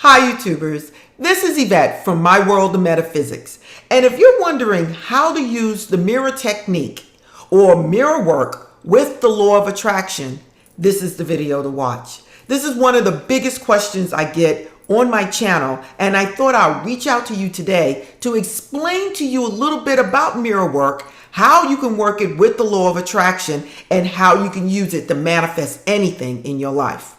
Hi YouTubers, this is Yvette from My World of Metaphysics. And if you're wondering how to use the mirror technique or mirror work with the law of attraction, this is the video to watch. This is one of the biggest questions I get on my channel, and I thought I'd reach out to you today to explain to you a little bit about mirror work, how you can work it with the law of attraction, and how you can use it to manifest anything in your life.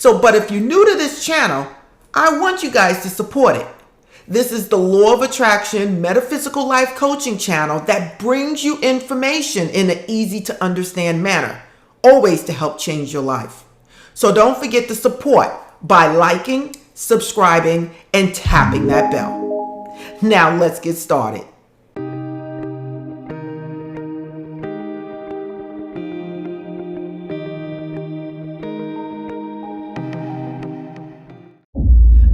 But if you're new to this channel, I want you guys to support it. This is the Law of Attraction Metaphysical Life Coaching channel that brings you information in an easy to understand manner, always to help change your life. So don't forget to support by liking, subscribing, and tapping that bell. Now let's get started.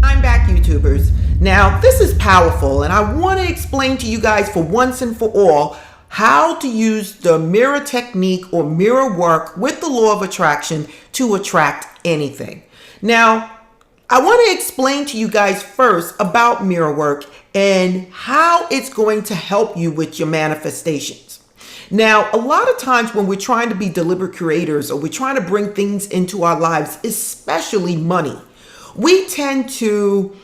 I'm back, YouTubers. Now this is powerful, and I want to explain to you guys for once and for all how to use the mirror technique or mirror work with the law of attraction to attract anything. Now, I want to explain to you guys first about mirror work and how it's going to help you with your manifestations. Now, a lot of times when we're trying to be deliberate creators or we're trying to bring things into our lives, especially money, we tend to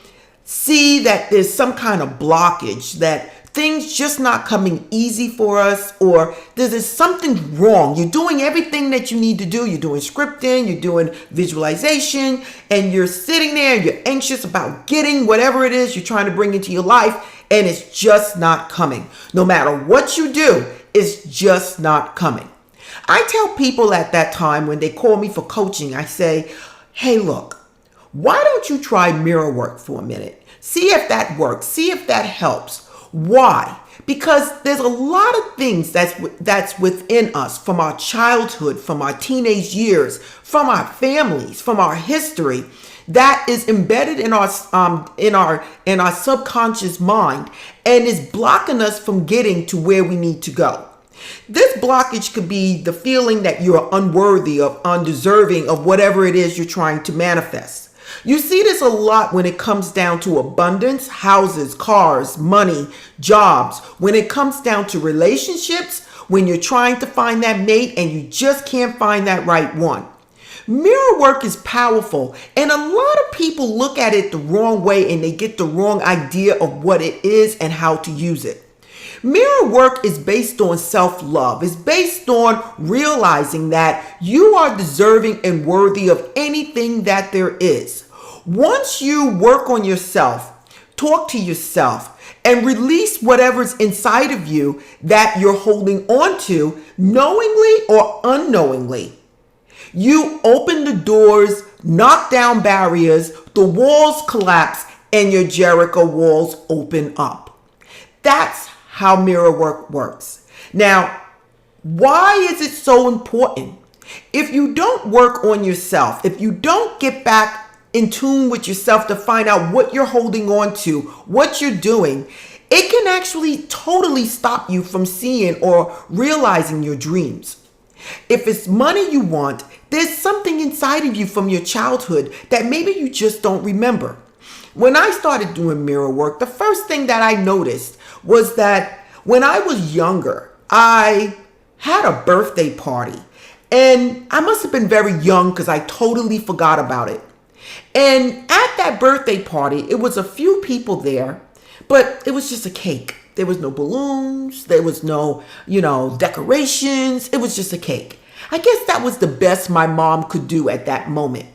see that there's some kind of blockage, that things just not coming easy for us, or there's something wrong. You're doing everything that you need to do. You're doing scripting, you're doing visualization, and you're sitting there and you're anxious about getting whatever it is you're trying to bring into your life, and it's just not coming. No matter what you do, it's just not coming. I tell people at that time when they call me for coaching, I say, hey, look, why don't you try mirror work for a minute? See if that works. See if that helps. Why? Because there's a lot of things that's within us from our childhood, from our teenage years, from our families, from our history that is embedded in our subconscious mind and is blocking us from getting to where we need to go. This blockage could be the feeling that you're unworthy of, undeserving of whatever it is you're trying to manifest. You see this a lot when it comes down to abundance, houses, cars, money, jobs. When it comes down to relationships, when you're trying to find that mate and you just can't find that right one. Mirror work is powerful, and a lot of people look at it the wrong way and they get the wrong idea of what it is and how to use it. Mirror work is based on self-love. It's based on realizing that you are deserving and worthy of anything that there is. Once you work on yourself, talk to yourself, and release whatever's inside of you that you're holding on to, knowingly or unknowingly, you open the doors, knock down barriers, the walls collapse, and your Jericho walls open up. That's how mirror work works. Now, why is it so important? If you don't work on yourself, if you don't get back in tune with yourself to find out what you're holding on to, what you're doing, it can actually totally stop you from seeing or realizing your dreams. If it's money you want, there's something inside of you from your childhood that maybe you just don't remember. When I started doing mirror work, the first thing that I noticed was that when I was younger, I had a birthday party, and I must have been very young because I totally forgot about it. And at that birthday party, it was a few people there, but it was just a cake. There was no balloons. There was no, decorations. It was just a cake. I guess that was the best my mom could do at that moment.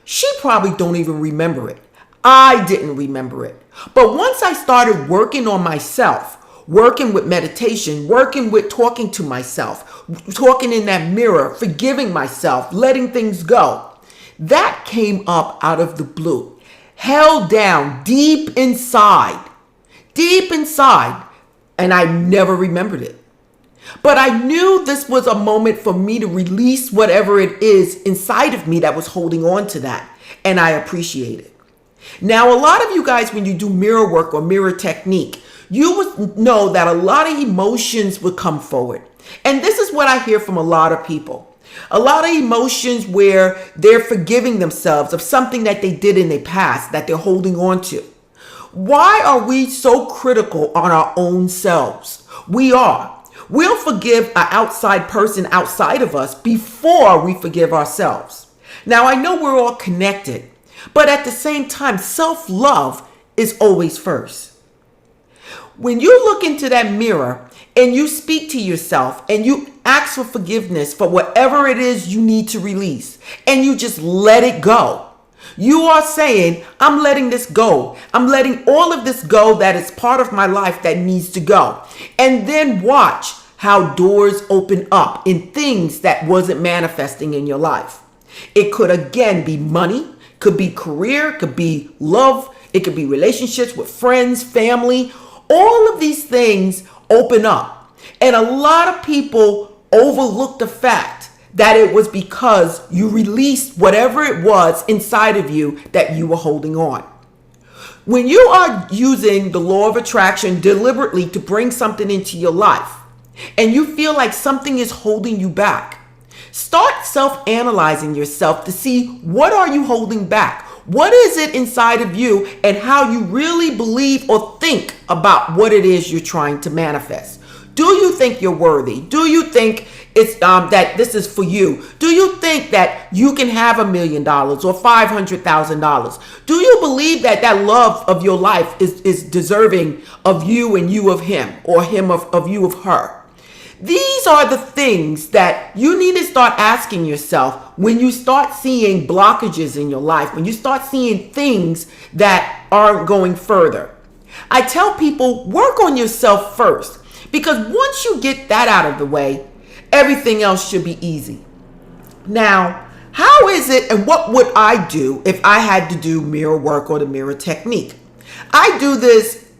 She probably don't even remember it. I didn't remember it. But once I started working on myself, working with meditation, working with talking to myself, talking in that mirror, forgiving myself, letting things go, that came up out of the blue, held down deep inside, and I never remembered it. But I knew this was a moment for me to release whatever it is inside of me that was holding on to that, and I appreciate it. Now, a lot of you guys, when you do mirror work or mirror technique, you would know that a lot of emotions would come forward. And this is what I hear from a lot of people. A lot of emotions where they're forgiving themselves of something that they did in their past that they're holding on to. Why are we so critical on our own selves? We are. We'll forgive an outside person outside of us before we forgive ourselves. Now, I know we're all connected, but at the same time, self-love is always first. When you look into that mirror and you speak to yourself and you ask for forgiveness for whatever it is you need to release, and you just let it go, you are saying, I'm letting this go. I'm letting all of this go that is part of my life that needs to go. And then watch how doors open up in things that wasn't manifesting in your life. It could again be money, could be career, could be love, it could be relationships with friends, family. All of these things open up. And a lot of people overlook the fact that it was because you released whatever it was inside of you that you were holding on. When you are using the law of attraction deliberately to bring something into your life, and you feel like something is holding you back, start self-analyzing yourself to see what are you holding back? What is it inside of you and how you really believe or think about what it is you're trying to manifest? Do you think you're worthy? Do you think it's that this is for you? Do you think that you can have $1 million or $500,000? Do you believe that that love of your life is deserving of you and you of him, or him of you of her? These are the things that you need to start asking yourself when you start seeing blockages in your life, when you start seeing things that aren't going further. I tell people, work on yourself first, because once you get that out of the way, everything else should be easy. Now, how is it and what would I do if I had to do mirror work or the mirror technique? I do this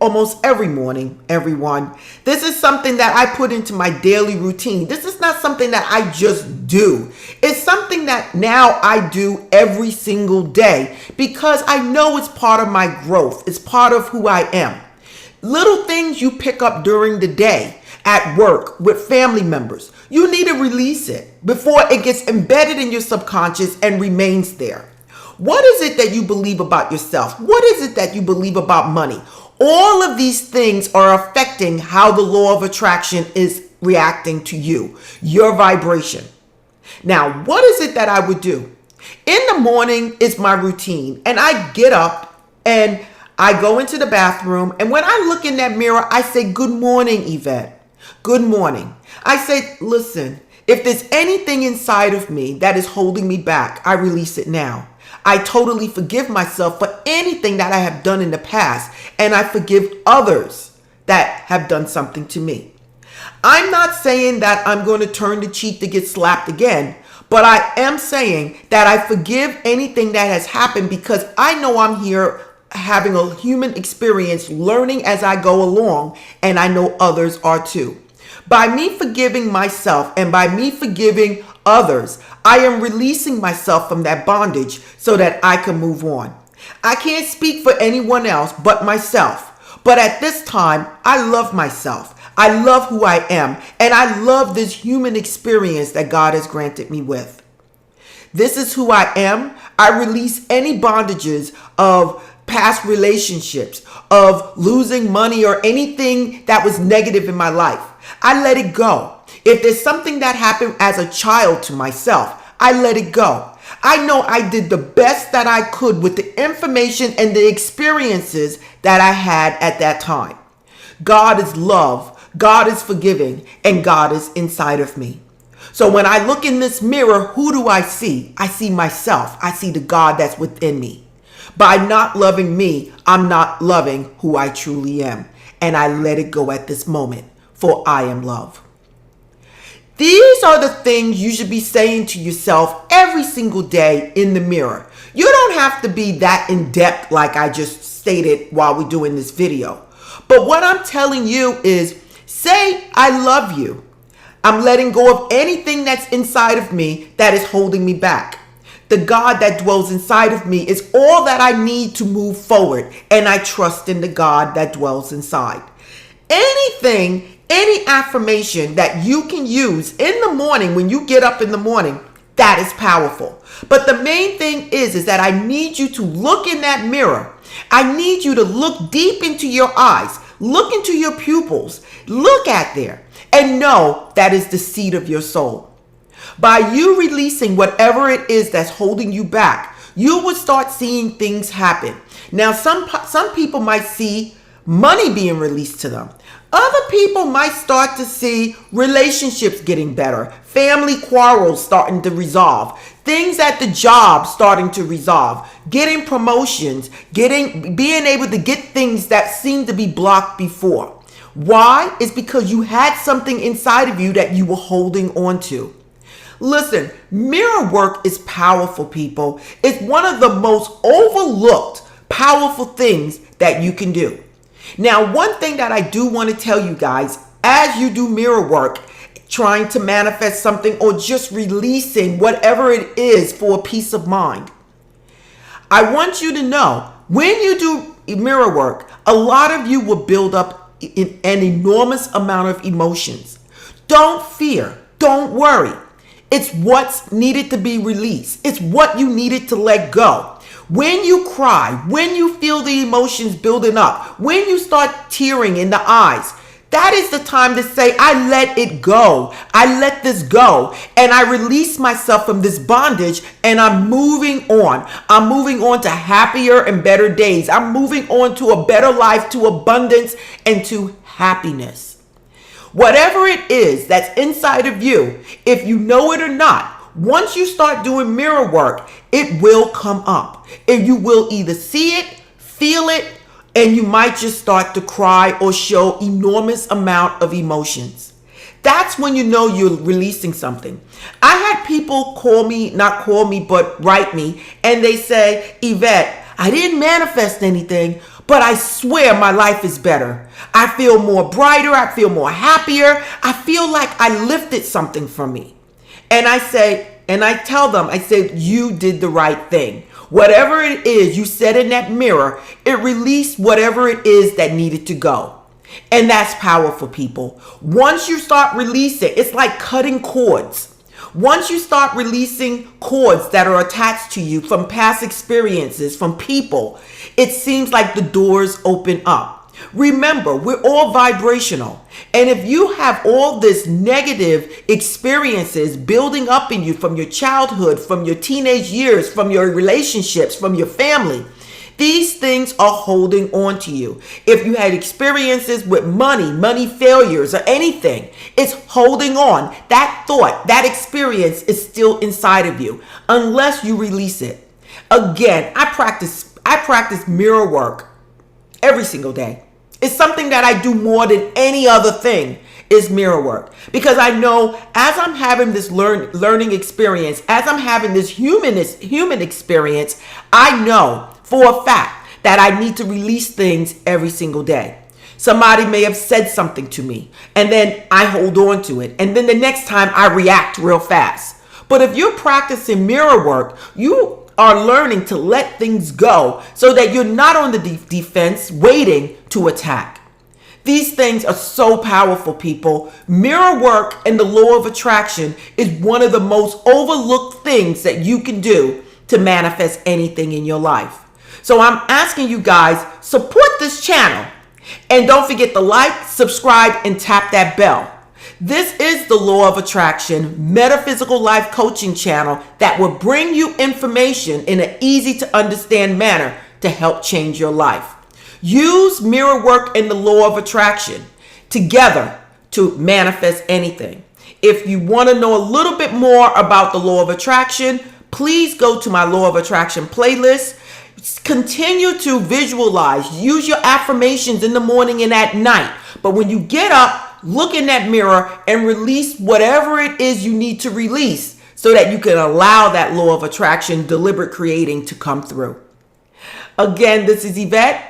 almost every morning, everyone. This is something that I put into my daily routine. This is not something that I just do. It's something that now I do every single day because I know it's part of my growth. It's part of who I am. Little things you pick up during the day, at work, with family members, you need to release it before it gets embedded in your subconscious and remains there. What is it that you believe about yourself? What is it that you believe about money? All of these things are affecting how the law of attraction is reacting to you, your vibration. Now, what is it that I would do? In the morning is my routine, and I get up and I go into the bathroom, and when I look in that mirror, I say, good morning, Yvette. Good morning. I say, listen, if there's anything inside of me that is holding me back, I release it now. I totally forgive myself for anything that I have done in the past, and I forgive others that have done something to me. I'm not saying that I'm going to turn the cheek to get slapped again, but I am saying that I forgive anything that has happened because I know I'm here having a human experience, learning as I go along, and I know others are too. By me forgiving myself and by me forgiving others, I am releasing myself from that bondage so that I can move on. I can't speak for anyone else but myself. But at this time, I love myself. I love who I am. And I love this human experience that God has granted me with. This is who I am. I release any bondages of past relationships, of losing money or anything that was negative in my life. I let it go. If there's something that happened as a child to myself, I let it go. I know I did the best that I could with the information and the experiences that I had at that time. God is love, God is forgiving, and God is inside of me. So when I look in this mirror, who do I see? I see myself. I see the God that's within me. By not loving me, I'm not loving who I truly am. And I let it go at this moment, for I am love. These are the things you should be saying to yourself every single day in the mirror. You don't have to be that in depth like I just stated while we're doing this video. But what I'm telling you is, say, I love you. I'm letting go of anything that's inside of me that is holding me back. The God that dwells inside of me is all that I need to move forward, and I trust in the God that dwells inside. Anything Any affirmation that you can use in the morning when you get up in the morning, that is powerful. But the main thing is that I need you to look in that mirror. I need you to look deep into your eyes, look into your pupils, look at there, and know that is the seat of your soul. By you releasing whatever it is that's holding you back, you will start seeing things happen. Now, some people might see money being released to them. Other people might start to see relationships getting better, family quarrels starting to resolve, things at the job starting to resolve, getting promotions, being able to get things that seemed to be blocked before. Why? It's because you had something inside of you that you were holding on to. Listen, mirror work is powerful, people. It's one of the most overlooked, powerful things that you can do. Now, one thing that I do want to tell you guys, as you do mirror work, trying to manifest something or just releasing whatever it is for a peace of mind, I want you to know when you do mirror work, a lot of you will build up an enormous amount of emotions. Don't fear. Don't worry. It's what's needed to be released. It's what you needed to let go. When you cry, when you feel the emotions building up, when you start tearing in the eyes, that is the time to say, I let it go. I let this go. And I release myself from this bondage and I'm moving on. I'm moving on to happier and better days. I'm moving on to a better life, to abundance and to happiness. Whatever it is that's inside of you, if you know it or not, once you start doing mirror work, it will come up. And you will either see it, feel it, and you might just start to cry or show enormous amount of emotions. That's when you know you're releasing something. I had people but write me, and they say, Yvette, I didn't manifest anything, but I swear my life is better. I feel more brighter. I feel more happier. I feel like I lifted something from me. And I tell them, you did the right thing. Whatever it is you said in that mirror, it released whatever it is that needed to go. And that's powerful, people. Once you start releasing, it's like cutting cords. Once you start releasing cords that are attached to you from past experiences, from people, it seems like the doors open up. Remember, we're all vibrational. And if you have all this negative experiences building up in you from your childhood, from your teenage years, from your relationships, from your family, these things are holding on to you. If you had experiences with money failures or anything, it's holding on. That thought, that experience is still inside of you unless you release it. Again, I practice mirror work every single day. It's something that I do more than any other thing is mirror work. Because I know as I'm having this learning experience, as I'm having this human experience, I know for a fact that I need to release things every single day. Somebody may have said something to me and then I hold on to it. And then the next time I react real fast. But if you're practicing mirror work, you are learning to let things go so that you're not on the defense waiting to attack. These things are so powerful, people. Mirror work and the law of attraction is one of the most overlooked things that you can do to manifest anything in your life. So I'm asking you guys, support this channel. And don't forget to like, subscribe, and tap that bell. This is the Law of Attraction Metaphysical Life Coaching channel that will bring you information in an easy to understand manner to help change your life. Use mirror work and the Law of Attraction together to manifest anything. If you want to know a little bit more about the Law of Attraction, please go to my Law of Attraction playlist. Continue to visualize. Use your affirmations in the morning and at night. But when you get up, look in that mirror and release whatever it is you need to release so that you can allow that law of attraction, deliberate creating to come through. Again, this is Yvette.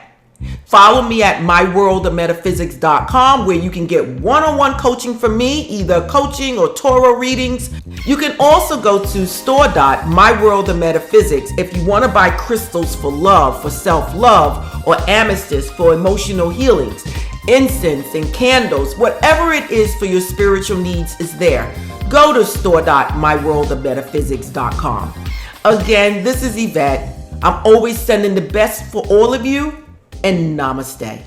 Follow me at myworldofmetaphysics.com where you can get one-on-one coaching from me, either coaching or tarot readings. You can also go to store.myworldofmetaphysics if you want to buy crystals for love, for self-love, or amethyst for emotional healings. incense and candles, whatever it is for your spiritual needs is there. Go to store.myworldofmetaphysics.com. Again, this is Yvette. I'm always sending the best for all of you, and namaste.